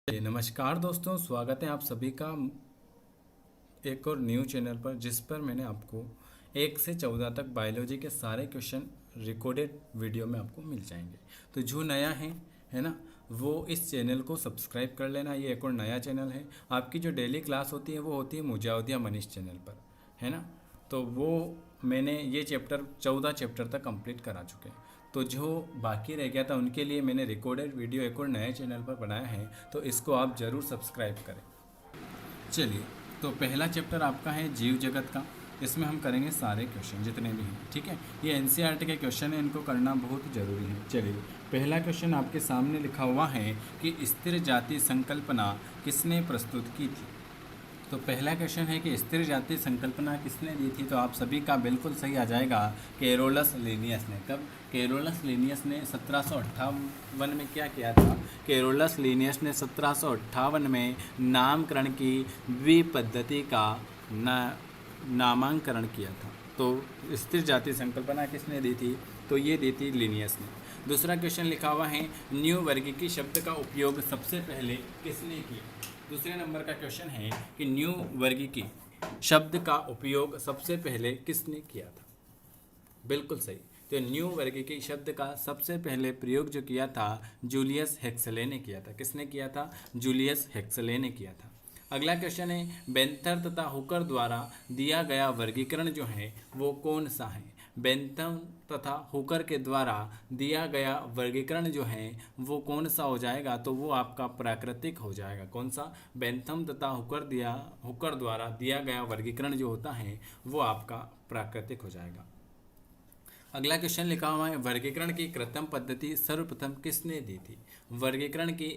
नमस्कार दोस्तों, स्वागत है आप सभी का एक और न्यू चैनल पर, जिस पर मैंने आपको 1 से 14 तक बायोलॉजी के सारे क्वेश्चन रिकॉर्डेड वीडियो में आपको मिल जाएंगे। तो जो नया है ना, वो इस चैनल को सब्सक्राइब कर लेना। ये एक और नया चैनल है। आपकी जो डेली क्लास होती है वो होती है मुजावदिया मनीष चैनल पर, है ना। तो वो मैंने ये 14 चैप्टर तक कंप्लीट करा चुके हैं। तो जो बाकी रह गया था उनके लिए मैंने रिकॉर्डेड वीडियो एक और नए चैनल पर बनाया है, तो इसको आप ज़रूर सब्सक्राइब करें। चलिए, तो पहला चैप्टर आपका है जीव जगत का। इसमें हम करेंगे सारे क्वेश्चन जितने भी हैं, ठीक है। ये एनसीईआरटी के क्वेश्चन है, इनको करना बहुत ज़रूरी है। चलिए, पहला क्वेश्चन आपके सामने लिखा हुआ है कि स्थिर जाति संकल्पना किसने प्रस्तुत की थी। तो पहला क्वेश्चन है कि स्थिर जाति संकल्पना किसने दी थी। तो आप सभी का बिल्कुल सही आ जाएगा, कैरोलस लिनियस ने। कब? कैरोलस लिनियस ने 1758 में क्या किया था? कैरोलस लिनियस ने 1758 में नामकरण की द्विपद्धति का नामांकरण किया था। तो स्थिर जाति संकल्पना किसने दी थी? तो ये दी थी लिनियस ने। दूसरा क्वेश्चन लिखा हुआ है, न्यू वर्गीकी शब्द का उपयोग सबसे पहले किसने किया। दूसरे नंबर का क्वेश्चन है कि न्यू वर्गीकी शब्द का उपयोग सबसे पहले किसने किया था। बिल्कुल सही। तो न्यू वर्गीकी शब्द का सबसे पहले प्रयोग जो किया था जूलियस हेक्सले ने किया था। किसने किया था? जूलियस हेक्सले ने किया था। अगला क्वेश्चन है, बेंथर तथा हुकर द्वारा दिया गया वर्गीकरण जो है वो कौन सा है। बेंथम तथा हुकर के द्वारा दिया गया वर्गीकरण जो है वो कौन सा हो जाएगा? तो वो आपका प्राकृतिक हो जाएगा। कौन सा? बेंथम तथा हुकर द्वारा दिया गया वर्गीकरण जो होता है वो आपका प्राकृतिक हो जाएगा। अगला क्वेश्चन लिखा हुआ है, वर्गीकरण की कृत्रिम पद्धति सर्वप्रथम किसने दी थी। वर्गीकरण की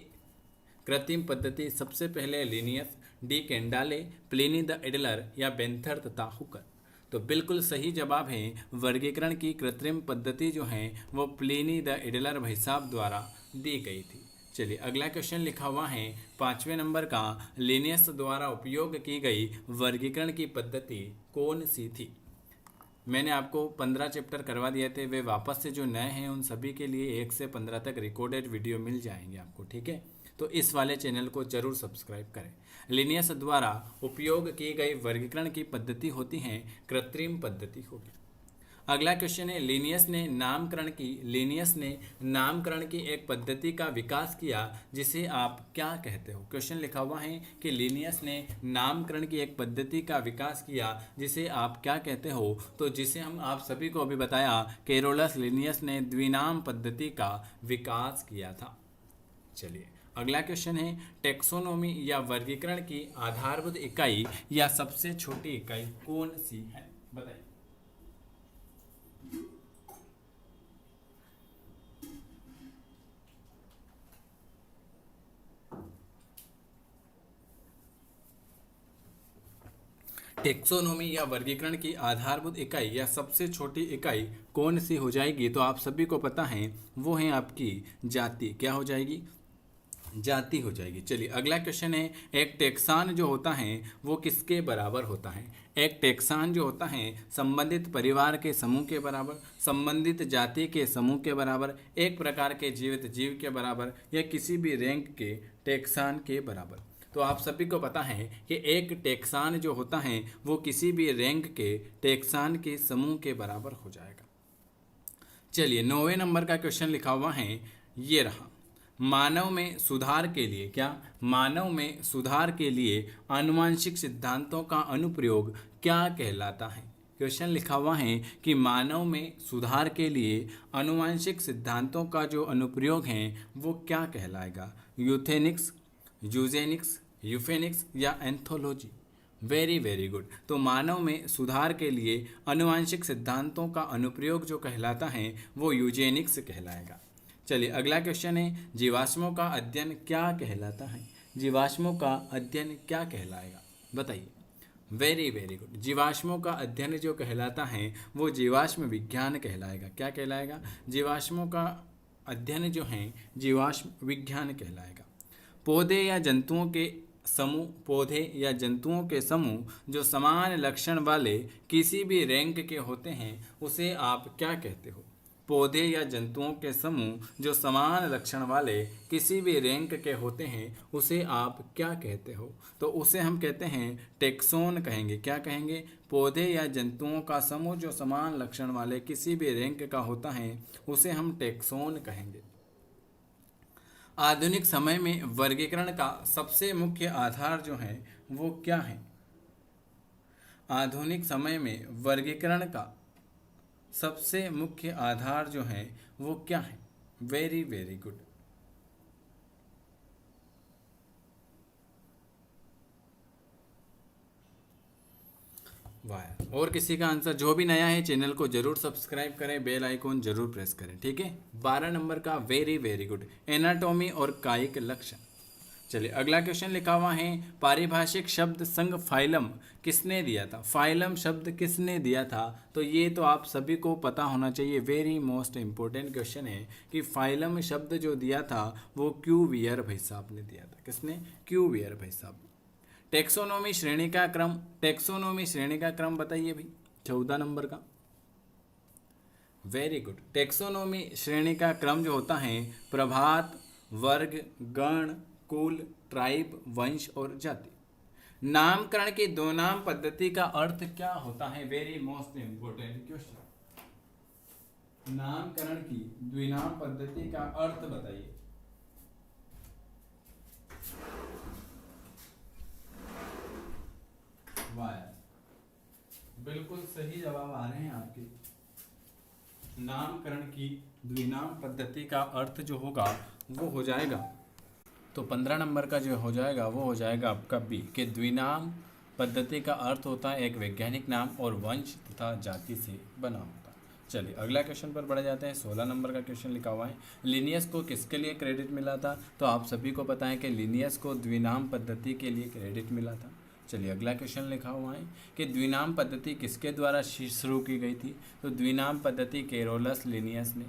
कृत्रिम पद्धति सबसे पहले Linnaeus, de Candolle, Pliny the elder या बेंथर तथा हुकर। तो बिल्कुल सही जवाब है, वर्गीकरण की कृत्रिम पद्धति जो है वो प्लिनी द एडलर भाई साहब द्वारा दी गई थी। चलिए, अगला क्वेश्चन लिखा हुआ है 5वें नंबर का, लिनियस द्वारा उपयोग की गई वर्गीकरण की पद्धति कौन सी थी। मैंने आपको 15 चैप्टर करवा दिए थे, वे वापस से जो नए हैं उन सभी के लिए 1 से 15 तक रिकॉर्डेड वीडियो मिल जाएंगे आपको, ठीक है। तो इस वाले चैनल को जरूर सब्सक्राइब करें। लिनियस द्वारा उपयोग की गई वर्गीकरण की पद्धति होती है कृत्रिम पद्धति होगी। अगला क्वेश्चन है, लिनियस ने नामकरण की एक पद्धति का विकास किया जिसे आप क्या कहते हो। क्वेश्चन लिखा हुआ है कि लिनियस ने नामकरण की एक पद्धति का विकास किया जिसे आप क्या कहते हो। तो जिसे हम आप सभी को अभी बताया, कैरोलस लिनियस ने द्विनाम पद्धति का विकास किया था। चलिए, अगला क्वेश्चन है, टेक्सोनोमी या वर्गीकरण की आधारभूत इकाई या सबसे छोटी इकाई कौन सी है, बताइए। टेक्सोनोमी या वर्गीकरण की आधारभूत इकाई या सबसे छोटी इकाई कौन सी हो जाएगी। तो आप सभी को पता है वो है आपकी जाति। क्या हो जाएगी? जाति हो जाएगी। चलिए, अगला क्वेश्चन है, एक टेक्सान जो होता है वो किसके बराबर होता है। एक टेक्सान जो होता है संबंधित परिवार के समूह के बराबर, संबंधित जाति के समूह के बराबर, एक प्रकार के जीवित जीव के बराबर या किसी भी रैंक के टेक्सान के बराबर। तो आप सभी को पता है कि एक टेक्सान जो होता है वो किसी भी रैंक के टेक्सान के समूह के बराबर हो जाएगा। चलिए, 9वें नंबर का क्वेश्चन लिखा हुआ है, ये रहा, मानव में सुधार के लिए आनुवांशिक सिद्धांतों का अनुप्रयोग क्या कहलाता है। क्वेश्चन लिखा हुआ है कि मानव में सुधार के लिए आनुवांशिक सिद्धांतों का जो अनुप्रयोग है वो क्या कहलाएगा। यूथेनिक्स, यूजेनिक्स, यूफेनिक्स या एंथोलॉजी। Very very good. तो मानव में सुधार के लिए आनुवांशिक सिद्धांतों का अनुप्रयोग जो कहलाता है वो यूजेनिक्स कहलाएगा। चलिए, अगला क्वेश्चन है, जीवाश्मों का अध्ययन क्या कहलाता है। जीवाश्मों का अध्ययन क्या कहलाएगा, बताइए। Very very good. जीवाश्मों का अध्ययन जो कहलाता है वो जीवाश्म विज्ञान कहलाएगा। क्या कहलाएगा? जीवाश्मों का अध्ययन जो है जीवाश्म विज्ञान कहलाएगा। पौधे या जंतुओं के समूह जो समान लक्षण वाले किसी भी रैंक के होते हैं उसे आप क्या कहते हो। पौधे या जंतुओं के समूह जो समान लक्षण वाले किसी भी रैंक के होते हैं उसे आप क्या कहते हो? तो उसे हम कहते हैं टेक्सोन कहेंगे। क्या कहेंगे? पौधे या जंतुओं का समूह जो समान लक्षण वाले किसी भी रैंक का होता है उसे हम टेक्सोन कहेंगे। आधुनिक समय में वर्गीकरण का सबसे मुख्य आधार जो है वो क्या है? आधुनिक समय में वर्गीकरण का सबसे मुख्य आधार जो है वो क्या है? Very very good. वाह। और किसी का आंसर? जो भी नया है चैनल को जरूर सब्सक्राइब करें, बेल आइकॉन जरूर प्रेस करें, ठीक है। 12 नंबर का वेरी वेरी गुड, एनाटॉमी और कायिक लक्षण। चलिए अगला क्वेश्चन लिखा हुआ है, पारिभाषिक शब्द संघ फाइलम किसने दिया था? फाइलम शब्द किसने दिया था? तो ये तो आप सभी को पता होना चाहिए, वेरी मोस्ट इंपॉर्टेंट क्वेश्चन है कि फाइलम शब्द जो दिया था वो क्यूवियर भाई साहब ने दिया था। किसने? क्यूवियर भाई साहब। टेक्सोनोमी श्रेणी का क्रम, टेक्सोनोमी श्रेणी का क्रम बताइए भाई, 14 नंबर का। Very good. टेक्सोनोमी श्रेणी का क्रम जो होता है प्रभात, वर्ग, गण, कुल, ट्राइब, वंश और जाति। नामकरण की दो नाम पद्धति का अर्थ क्या होता है? Very most important question. नामकरण की द्विनाम पद्धति का अर्थ बताइए। वाह, बिल्कुल सही जवाब आ रहे हैं आपके। नामकरण की द्विनाम पद्धति का अर्थ जो होगा वो हो जाएगा, तो 15 नंबर का जो हो जाएगा वो हो जाएगा आपका बी, कि द्विनाम पद्धति का अर्थ होता है एक वैज्ञानिक नाम और वंश तथा जाति से बना होता है। चलिए अगला क्वेश्चन पर बढ़ जाते हैं। 16 नंबर का क्वेश्चन लिखा हुआ है, लिनियस को किसके लिए क्रेडिट मिला था? तो आप सभी को पता है कि लिनियस को द्विनाम पद्धति के लिए क्रेडिट मिला था। चलिए अगला क्वेश्चन लिखा हुआ है कि द्विनाम पद्धति किसके द्वारा शुरू की गई थी? तो द्विनाम पद्धति कैरोलस लिनियस ने।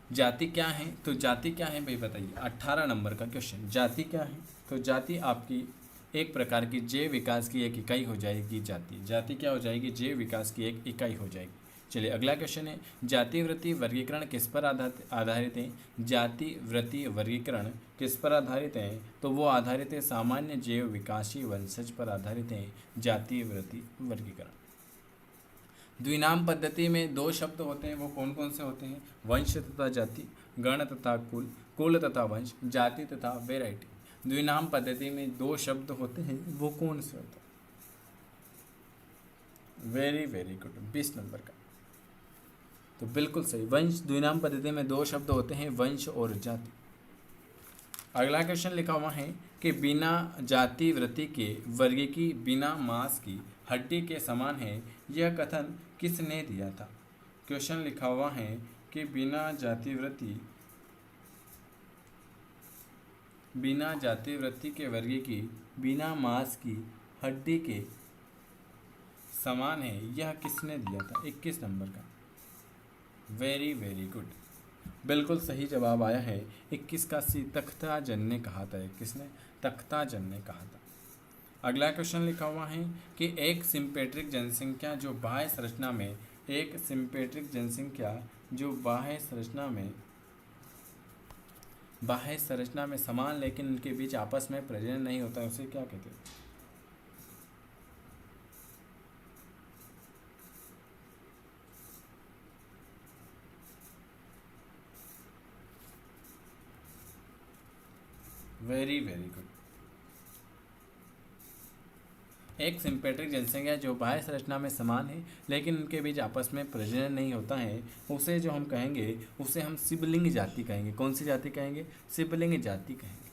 जाति क्या है? तो जाति क्या है भाई बताइए, 18 नंबर का क्वेश्चन। जाति क्या है? तो जाति आपकी एक प्रकार की जैव विकास की एक इकाई हो जाएगी। जाति क्या हो जाएगी? जैव विकास की एक इकाई हो जाएगी। चलिए अगला क्वेश्चन है, जाति वृत्ति वर्गीकरण किस पर आधारित है? जाति वृत्ति वर्गीकरण किस पर आधारित है? तो वो आधारित है सामान्य जैव विकासी वंशज पर आधारित है जाति वृत्ति वर्गीकरण। द्विनाम पद्धति में दो शब्द होते हैं, वो कौन कौन से होते हैं? वंश तथा जाति, गण तथा कुल, कुल तथा वंश, जाति तथा वेराइटी। द्विनाम पद्धति में दो शब्द होते हैं, वो कौन से होते हैं? वेरी वेरी गुड, 20 नंबर का। तो बिल्कुल सही, वंश। द्विनाम पद्धति में दो शब्द होते हैं, वंश और जाति। अगला क्वेश्चन लिखा हुआ है कि बिना जाति वृत्ति के वर्गीकी बिना मांस की हड्डी के समान है, यह कथन किसने दिया था? क्वेश्चन लिखा हुआ है कि बिना जाति वृत्ति के वर्गीकी बिना मांस की हड्डी के समान है, यह किसने दिया था? 21 नंबर का। वेरी वेरी गुड, बिल्कुल सही जवाब आया है 21 का सी, तख्ताजन ने कहा था। किसने? तख्ताजन ने कहा था। अगला क्वेश्चन लिखा हुआ है कि एक सिम्पेट्रिक जनसंख्या जो बाह्य संरचना में, एक सिम्पेट्रिक जनसंख्या जो बाह्य संरचना में समान लेकिन उनके बीच आपस में प्रजनन नहीं होता है, उसे क्या कहते हैं? Very very good. एक सिम्पेट्रिक जनसंख्या जो बाह्य संरचना में समान है लेकिन उनके बीच आपस में प्रजनन नहीं होता है, उसे जो हम कहेंगे उसे हम सिबलिंग जाति कहेंगे। कौन सी जाति कहेंगे? सिबलिंग जाति कहेंगे।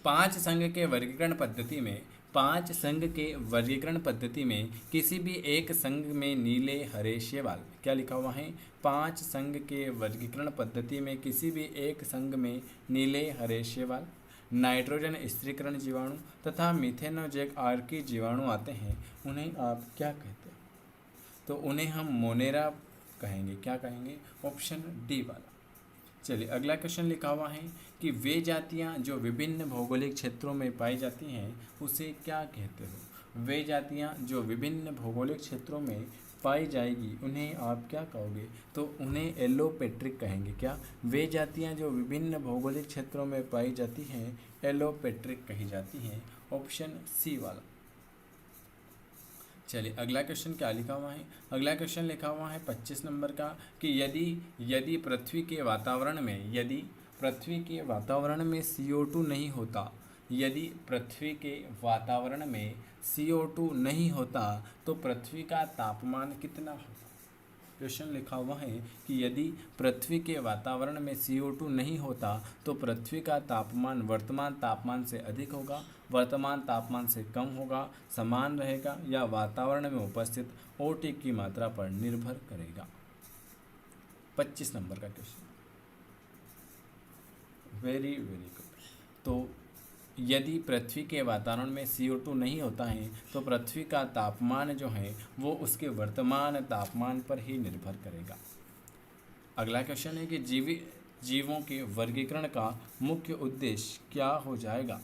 5 संघ के वर्गीकरण पद्धति में किसी भी एक संघ में नीले हरे शैवाल, क्या लिखा हुआ है? 5 संघ के वर्गीकरण पद्धति में किसी भी एक संघ में नीले हरे शैवाल, नाइट्रोजन स्थिरीकरण जीवाणु तथा मिथेनोजैक आर्की जीवाणु आते हैं, उन्हें आप क्या कहते हैं? तो उन्हें हम मोनेरा कहेंगे। क्या कहेंगे? ऑप्शन डी वाला। चलिए अगला क्वेश्चन लिखा हुआ है कि वे जातियां जो विभिन्न भौगोलिक क्षेत्रों में पाई जाती हैं उसे क्या कहते हो? वे जातियाँ जो विभिन्न भौगोलिक क्षेत्रों में पाई जाएगी उन्हें आप क्या कहोगे? तो उन्हें एलोपेट्रिक कहेंगे। क्या? वे जातियाँ जो विभिन्न भौगोलिक क्षेत्रों में पाई जाती हैं एलोपेट्रिक कही जाती हैं। ऑप्शन सी वाला। चलिए अगला क्वेश्चन क्या लिखा हुआ है? अगला क्वेश्चन लिखा हुआ है 25 नंबर का कि यदि पृथ्वी के वातावरण में CO2 नहीं होता, यदि पृथ्वी के वातावरण में CO2 नहीं होता तो पृथ्वी का तापमान कितना होता? क्वेश्चन लिखा हुआ है कि यदि पृथ्वी के वातावरण में CO2 नहीं होता तो पृथ्वी का तापमान वर्तमान तापमान से अधिक होगा, वर्तमान तापमान से कम होगा, समान रहेगा या वातावरण में उपस्थित OT की मात्रा पर निर्भर करेगा। 25 नंबर का क्वेश्चन। Very very good. तो यदि पृथ्वी के वातावरण में CO2 नहीं होता है तो पृथ्वी का तापमान जो है वो उसके वर्तमान तापमान पर ही निर्भर करेगा। अगला क्वेश्चन है कि जीवों के वर्गीकरण का मुख्य उद्देश्य क्या हो जाएगा?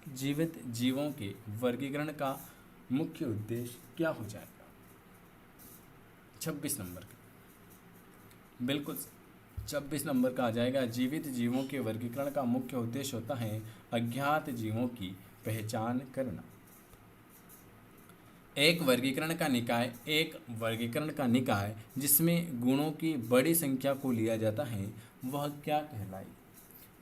जीवित जीवों के वर्गीकरण का मुख्य उद्देश्य क्या हो जाएगा? 26 नंबर का। बिल्कुल 26 नंबर का आ जाएगा। जीवित जीवों के वर्गीकरण का मुख्य उद्देश्य होता है अज्ञात जीवों की पहचान करना। एक वर्गीकरण का निकाय जिसमें गुणों की बड़ी संख्या को लिया जाता है वह क्या कहलाएगी?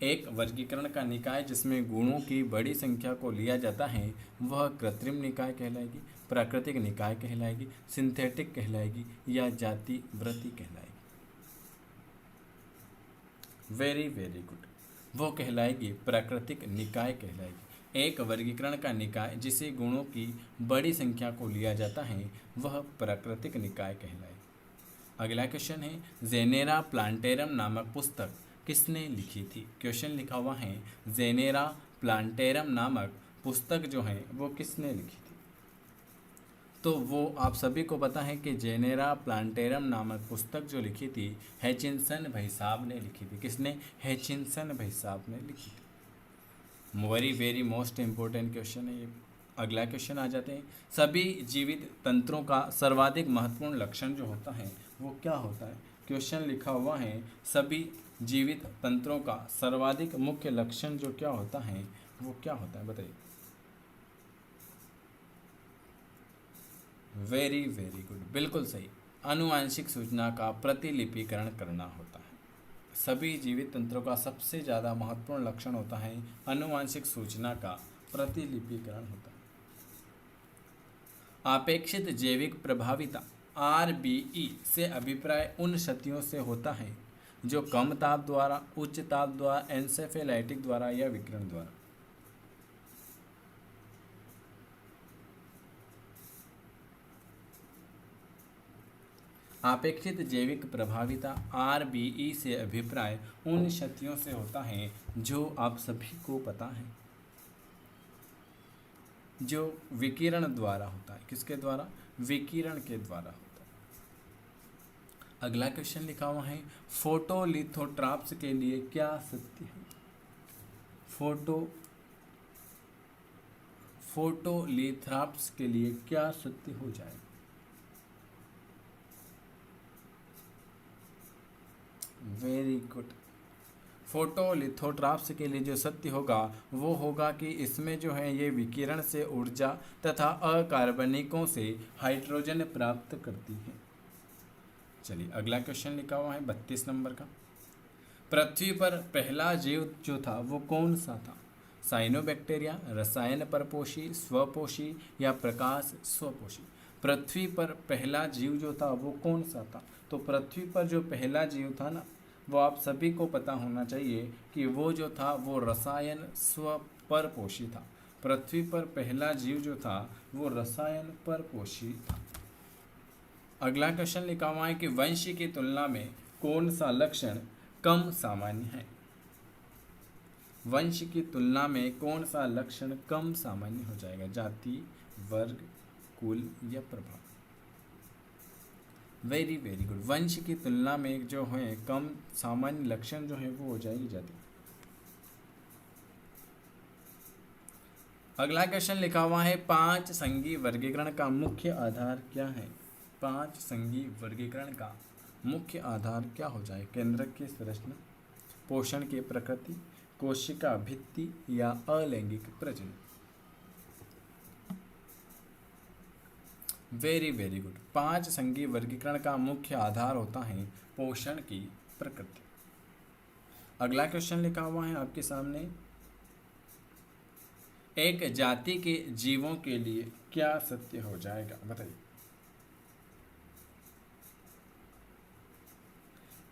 एक वर्गीकरण का निकाय जिसमें गुणों की बड़ी संख्या को लिया जाता है वह कृत्रिम निकाय कहलाएगी, प्राकृतिक निकाय कहलाएगी, सिंथेटिक कहलाएगी या जाति वृत्ति कहलाएगी? Very very good. वो कहलाएगी प्राकृतिक निकाय कहलाएगी। एक वर्गीकरण का निकाय जिसे गुणों की बड़ी संख्या को लिया जाता है वह प्राकृतिक निकाय कहलाएगी। अगला क्वेश्चन है जेनेरा प्लांटेरम नामक पुस्तक किसने लिखी थी? क्वेश्चन लिखा हुआ है जेनेरा प्लांटेरम नामक पुस्तक जो है वो किसने लिखी थी? तो वो आप सभी को पता है कि जेनेरा प्लांटेरम नामक पुस्तक जो लिखी थी हैचिनसन भाई साहब ने लिखी थी। किसने? हैचिनसन भाई साहब ने लिखी थी। Very very most important question है ये। अगला क्वेश्चन आ जाते हैं। सभी जीवित तंत्रों का सर्वाधिक महत्वपूर्ण लक्षण जो होता है वो क्या होता है? क्वेश्चन लिखा हुआ है सभी जीवित तंत्रों का सर्वाधिक मुख्य लक्षण जो क्या होता है वो क्या होता है? बताइए। वेरी वेरी गुड, बिल्कुल सही। आनुवांशिक सूचना का प्रतिलिपिकरण करना होता है। सभी जीवित तंत्रों का सबसे ज़्यादा महत्वपूर्ण लक्षण होता है आनुवांशिक सूचना का प्रतिलिपिकरण होता है। आपेक्षित जैविक प्रभाविता RBE से अभिप्राय उन क्षतियों से होता है जो कम ताप द्वारा, उच्च ताप द्वारा, एन्सेफेलाइटिक द्वारा या विकिरण द्वारा। आपेक्षित जैविक प्रभाविता RBE से अभिप्राय उन क्षतियों से होता है जो आप सभी को पता है जो विकिरण द्वारा होता है। किसके द्वारा? विकिरण के द्वारा होता है। अगला क्वेश्चन लिखा हुआ है फोटोलिथोट्राप्स के लिए क्या सत्य है? फोटोलिथोट्राप्स के लिए क्या सत्य हो जाएगा? Very good. फोटोलिथोट्राप्स के लिए जो सत्य होगा वो होगा कि इसमें जो है ये विकिरण से ऊर्जा तथा अकार्बनिकों से हाइड्रोजन प्राप्त करती है। चलिए अगला क्वेश्चन लिखा हुआ है 32 नंबर का। पृथ्वी पर पहला जीव जो था वो कौन सा था? साइनोबैक्टीरिया, रसायन परपोषी, स्वपोषी या प्रकाश स्वपोषी? पृथ्वी पर पहला जीव जो था वो कौन सा था? तो पृथ्वी पर जो पहला जीव था ना वो आप सभी को पता होना चाहिए कि वो जो था वो रसायन स्वपरपोषी था। पृथ्वी पर पहला जीव जो था वो रसायन परपोषी था। अगला क्वेश्चन लिखा हुआ है कि वंश की तुलना में कौन सा लक्षण कम सामान्य है? वंश की तुलना में कौन सा लक्षण कम सामान्य हो जाएगा? जाति, वर्ग, कुल या प्रभाव? Very very good. वंश की तुलना में जो है कम सामान्य लक्षण जो है वो हो जाएगी जाति। अगला क्वेश्चन लिखा हुआ है, पांच संघीय वर्गीकरण का मुख्य आधार क्या है? पांच संघीय वर्गीकरण का मुख्य आधार क्या हो जाए? केंद्रक की संरचना, पोषण की प्रकृति, कोशिका भित्ति या अलैंगिक प्रजनन। Very very good. पांच संघीय वर्गीकरण का मुख्य आधार होता है पोषण की प्रकृति। अगला क्वेश्चन लिखा हुआ है आपके सामने, एक जाति के जीवों के लिए क्या सत्य हो जाएगा? बताइए।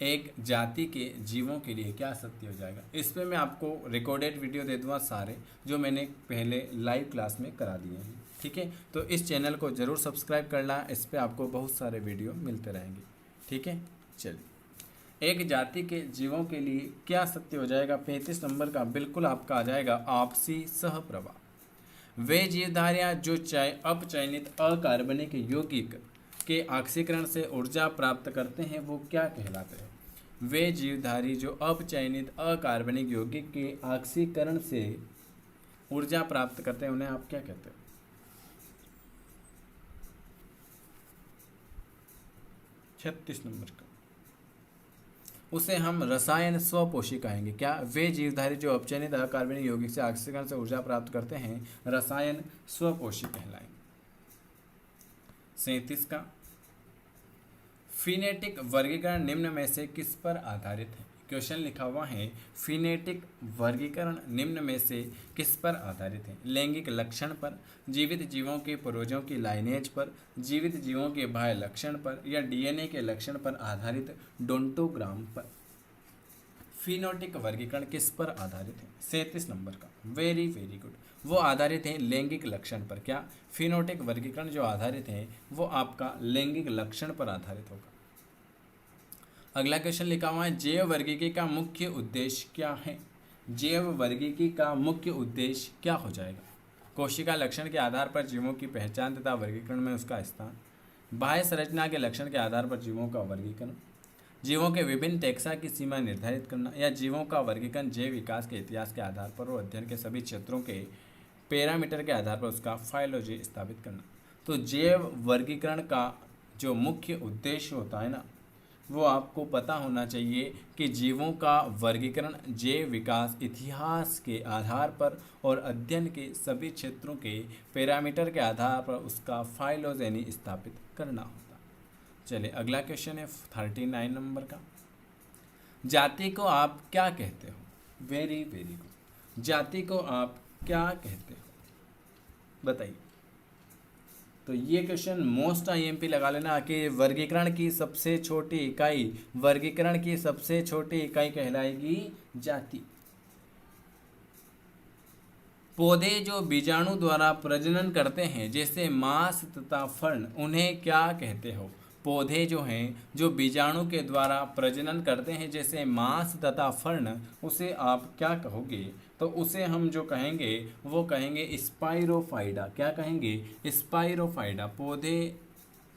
एक जाति के जीवों के लिए क्या सत्य हो जाएगा? इस पे मैं आपको रिकॉर्डेड वीडियो दे दूंगा सारे, जो मैंने पहले लाइव क्लास में करा दिए हैं। ठीक है, तो इस चैनल को ज़रूर सब्सक्राइब करना, इस पे आपको बहुत सारे वीडियो मिलते रहेंगे। ठीक है, चलिए। एक जाति के जीवों के लिए क्या सत्य हो जाएगा? 35 नंबर का बिल्कुल आपका आ जाएगा आपसी सहप्रवाह। वे जीवधारियाँ जो अपचयनित अकार्बनिक यौगिक के ऑक्सीकरण से ऊर्जा प्राप्त करते हैं वो क्या कहलाते हैं? वे जीवधारी जो अपचयनित अकार्बनिक यौगिक के ऑक्सीकरण से ऊर्जा प्राप्त करते हैं उन्हें आप क्या कहते हैं? 36 नंबर का, उसे हम रसायन स्वपोषी कहेंगे। क्या? वे जीवधारी जो अपचयनित अकार्बनिक यौगिक से ऑक्सीकरण से ऊर्जा प्राप्त करते हैं रसायन स्वपोषी कहलाएंगे। 37 का, फिनेटिक वर्गीकरण निम्न में से किस पर आधारित है? क्वेश्चन लिखा हुआ है, फिनेटिक वर्गीकरण निम्न में से किस पर आधारित है? लैंगिक लक्षण पर, जीवित जीवों के पूर्वजों की लाइनेज पर, जीवित जीवों के बाह्य लक्षण पर या डीएनए के लक्षण पर आधारित डोंटोग्राम पर। फिनोटिक वर्गीकरण किस पर आधारित है? 37 नंबर का, वेरी वेरी गुड। वो आधारित है लैंगिक लक्षण पर। क्या? फिनोटिक वर्गीकरण जो आधारित है वो आपका लैंगिक लक्षण पर आधारित होगा। अगला क्वेश्चन लिखा हुआ है, जैव वर्गीकी का मुख्य उद्देश्य क्या है? जैव वर्गीकी का मुख्य उद्देश्य क्या हो जाएगा? कोशिका लक्षण के आधार पर जीवों की पहचान तथा वर्गीकरण में उसका स्थान, बाह्य संरचना के लक्षण के आधार पर जीवों का वर्गीकरण, जीवों के विभिन्न टैक्सा की सीमा निर्धारित करना या जीवों का वर्गीकरण जैव विकास के इतिहास के आधार पर और अध्ययन के सभी क्षेत्रों के पैरामीटर के आधार पर उसका फाइलोजी स्थापित करना। तो जैव वर्गीकरण का जो मुख्य उद्देश्य होता है ना, वो आपको पता होना चाहिए कि जीवों का वर्गीकरण जैव विकास इतिहास के आधार पर और अध्ययन के सभी क्षेत्रों के पैरामीटर के आधार पर उसका फाइलोजेनी स्थापित करना होता। चलिए अगला क्वेश्चन है 39 नंबर का, जाति को आप क्या कहते हो? Very very good. जाति को आप क्या कहते हो बताइए। तो ये क्वेश्चन मोस्ट आईएमपी लगा लेना कि वर्गीकरण की सबसे छोटी इकाई, वर्गीकरण की सबसे छोटी इकाई कहलाएगी जाति। पौधे जो बीजाणु द्वारा प्रजनन करते हैं जैसे मांस तथा फर्ण, उन्हें क्या कहते हो? पौधे जो हैं जो बीजाणु के द्वारा प्रजनन करते हैं जैसे मांस तथा फर्ण, उसे आप क्या कहोगे? तो उसे हम जो कहेंगे वो कहेंगे स्पाइरोफाइडा। क्या कहेंगे? स्पाइरोफाइडा।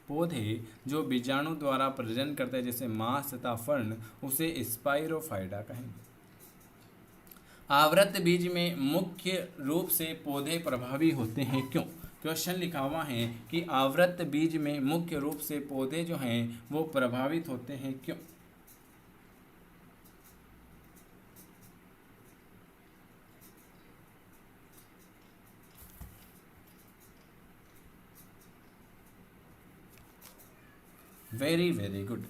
पौधे जो बीजाणु द्वारा प्रजनन करते हैं जैसे मांस तथा फर्ण, उसे स्पाइरोफाइडा कहेंगे। आवृत बीज में मुख्य रूप से पौधे प्रभावी होते हैं, क्यों? क्वेश्चन लिखा हुआ है कि आवृत बीज में मुख्य रूप से पौधे जो हैं वो प्रभावित होते हैं, क्यों? Very very good.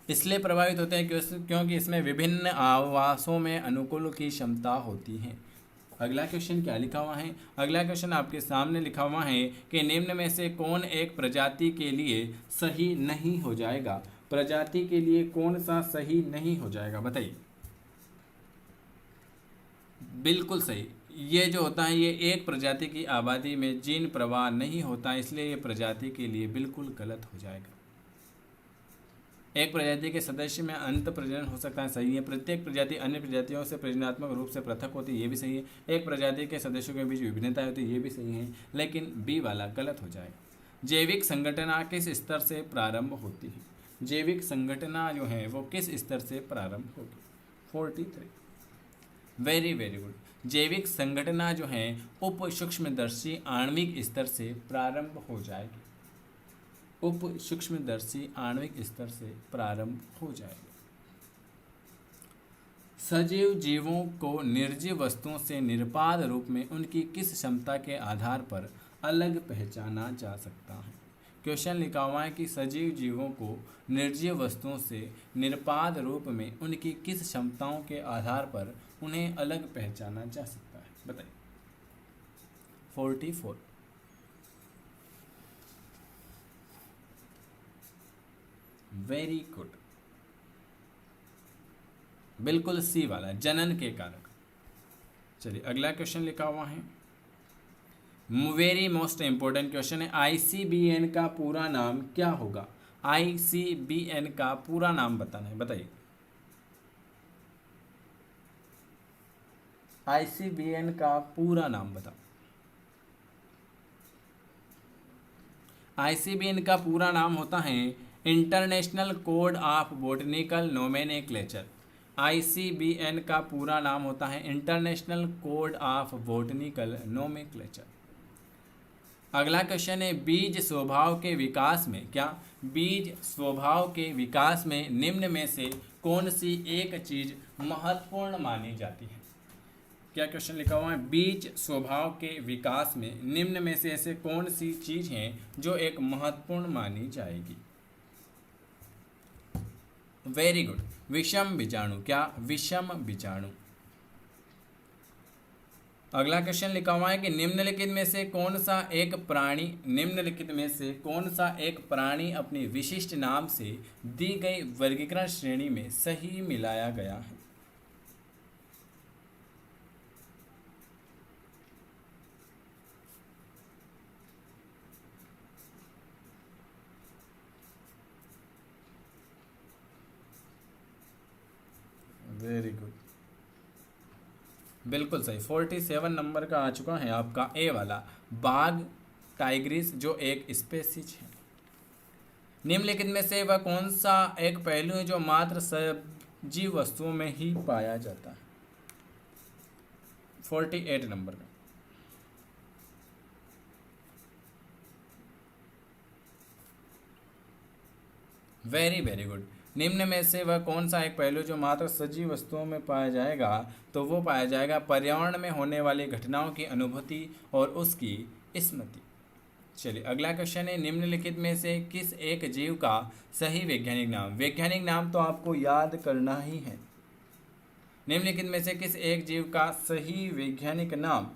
इसलिए प्रभावित होते हैं क्योंकि इसमें विभिन्न आवासों में अनुकूल की क्षमता होती है। अगला क्वेश्चन क्या लिखा हुआ है? अगला क्वेश्चन आपके सामने लिखा हुआ है कि निम्न में से कौन एक प्रजाति के लिए सही नहीं हो जाएगा? प्रजाति के लिए कौन सा सही नहीं हो जाएगा बताइए। बिल्कुल सही। ये जो होता है ये एक प्रजाति की आबादी में जीन प्रवाह नहीं होता, इसलिए ये प्रजाति के लिए बिल्कुल गलत हो जाएगा। एक प्रजाति के सदस्य में अंत प्रजनन हो सकता है, सही है। प्रत्येक प्रजाति अन्य प्रजातियों से प्रजनात्मक रूप से पृथक होती है, ये भी सही है। एक प्रजाति के सदस्यों के बीच विभिन्नता होती है, ये भी सही है, लेकिन बी वाला गलत हो जाएगा। जैविक संगठना किस स्तर से प्रारंभ होती है? जैविक संगठना जो है वो किस स्तर से प्रारंभ होगी? 43। Very very good. जैविक संगठना जो है उप सूक्ष्मदर्शी आणविक स्तर से प्रारंभ हो जाएगी, उप सूक्ष्मदर्शी आणविक स्तर से प्रारंभ हो जाएगी। सजीव जीवों को निर्जीव वस्तुओं से निरपाद रूप में उनकी किस क्षमता के आधार पर अलग पहचाना जा सकता है? क्वेश्चन लिखा हुआ है कि सजीव जीवों को निर्जीव वस्तुओं से निरपाद रूप में उनकी किस क्षमताओं के आधार पर उन्हें अलग पहचाना जा सकता है, बताइए। 44। वेरी गुड, बिल्कुल सी वाला, जनन के कारक। चलिए अगला क्वेश्चन लिखा हुआ है, वेरी मोस्ट इंपॉर्टेंट क्वेश्चन है, आईसीबीएन का पूरा नाम क्या होगा? आईसीबीएन का पूरा नाम बताना है, बताइए। आईसीबीएन का पूरा नाम बताओ। आईसीबीएन का पूरा नाम होता है international code of botanical nomenclature. ICBN का पूरा नाम होता है international code of botanical nomenclature. अगला क्वेश्चन है, बीज स्वभाव के विकास में, क्या बीज स्वभाव के विकास में निम्न में से कौन सी एक चीज महत्वपूर्ण मानी जाती है? क्या क्वेश्चन लिखा हुआ है, बीज स्वभाव के विकास में निम्न में से ऐसे कौन सी चीज हैं जो एक महत्वपूर्ण मानी जाएगी? वेरी गुड, विषम बीजाणु। क्या विषम बीजाणु। अगला क्वेश्चन लिखा हुआ है कि निम्नलिखित में से कौन सा एक प्राणी, निम्नलिखित में से कौन सा एक प्राणी अपनी विशिष्ट नाम से दी गई वर्गीकरण श्रेणी में सही मिलाया गया है? वेरी गुड, बिल्कुल सही। 47 नंबर का आ चुका है आपका ए वाला, बाघ टाइग्रिस, जो एक स्पेसीज है। निम्नलिखित में से वह कौन सा एक पहलू है जो मात्र सजीव वस्तुओं में ही पाया जाता है? 48 नंबर का। Very very good. निम्न में से वह कौन सा एक पहलू जो मात्र सजीव वस्तुओं में पाया जाएगा? तो वो पाया जाएगा पर्यावरण में होने वाली घटनाओं की अनुभूति और उसकी स्मृति। चलिए अगला क्वेश्चन है, निम्नलिखित में से किस एक जीव का सही वैज्ञानिक नाम? वैज्ञानिक नाम तो आपको याद करना ही है। निम्नलिखित में से किस एक जीव का सही वैज्ञानिक नाम?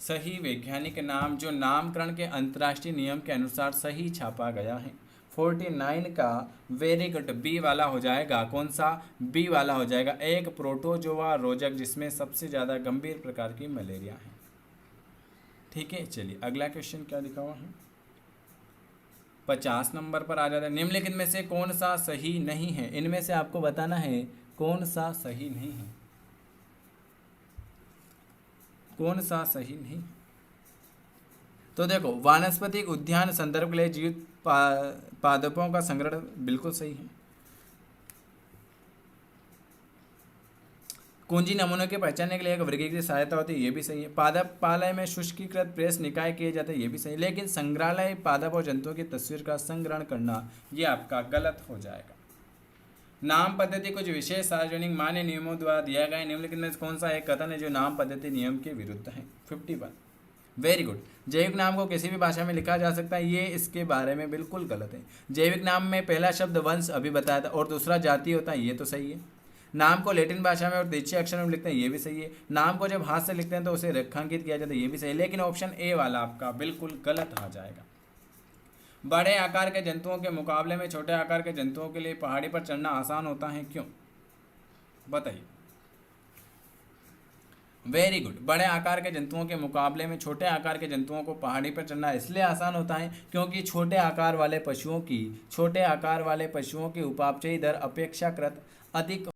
सही वैज्ञानिक नाम जो नामकरण के अंतर्राष्ट्रीय नियम के अनुसार सही छापा गया है। 49 का वेरी गुड, बी वाला हो जाएगा। कौन सा? बी वाला हो जाएगा, एक प्रोटोजोआ रोजक जिसमें सबसे ज़्यादा गंभीर प्रकार की मलेरिया है। ठीक है, चलिए अगला क्वेश्चन क्या लिखा हुआ है, 50 नंबर पर आ जाता है। निम्नलिखित में से कौन सा सही नहीं है? इनमें से आपको बताना है कौन सा सही नहीं है, कौन सा सही नहीं। तो देखो, वानस्पतिक उद्यान संदर्भ के लिए जीवित पादपों का संग्रह बिल्कुल सही है। कुंजी नमूनों के पहचानने के लिए एक वर्गीकृत सहायता होती है, ये भी सही है। पादपालय में शुष्कीकृत प्रेस निकाय किए जाते हैं, ये भी सही। लेकिन संग्रहालय पादप और जंतुओं की तस्वीर का संग्रहण करना ये आपका गलत हो जाएगा। नाम पद्धति कुछ विशेष सार्वजनिक मान्य नियमों द्वारा दिया गया। निम्नलिखित में कौन सा एक कथन है जो नाम पद्धति नियम के विरुद्ध है? 51। Very good. जैविक नाम को किसी भी भाषा में लिखा जा सकता है, ये इसके बारे में बिल्कुल गलत है। जैविक नाम में पहला शब्द वंश अभी बताया था और दूसरा जाति होता है, ये तो सही है। नाम को लैटिन भाषा में और देशी अक्षर में लिखते हैं, ये भी सही है। नाम को जब हाथ से लिखते हैं तो उसे रेखांकित किया जाता है, ये भी सही है। लेकिन ऑप्शन ए वाला आपका बिल्कुल गलत आ जाएगा। बड़े आकार के जंतुओं के मुकाबले में छोटे आकार के जंतुओं के लिए पहाड़ी पर चढ़ना आसान होता है, क्यों? बताइए। Very good. बड़े आकार के जंतुओं के मुकाबले में छोटे आकार के जंतुओं को पहाड़ी पर चढ़ना इसलिए आसान होता है क्योंकि छोटे आकार वाले पशुओं की उपापचयी दर अपेक्षाकृत अधिक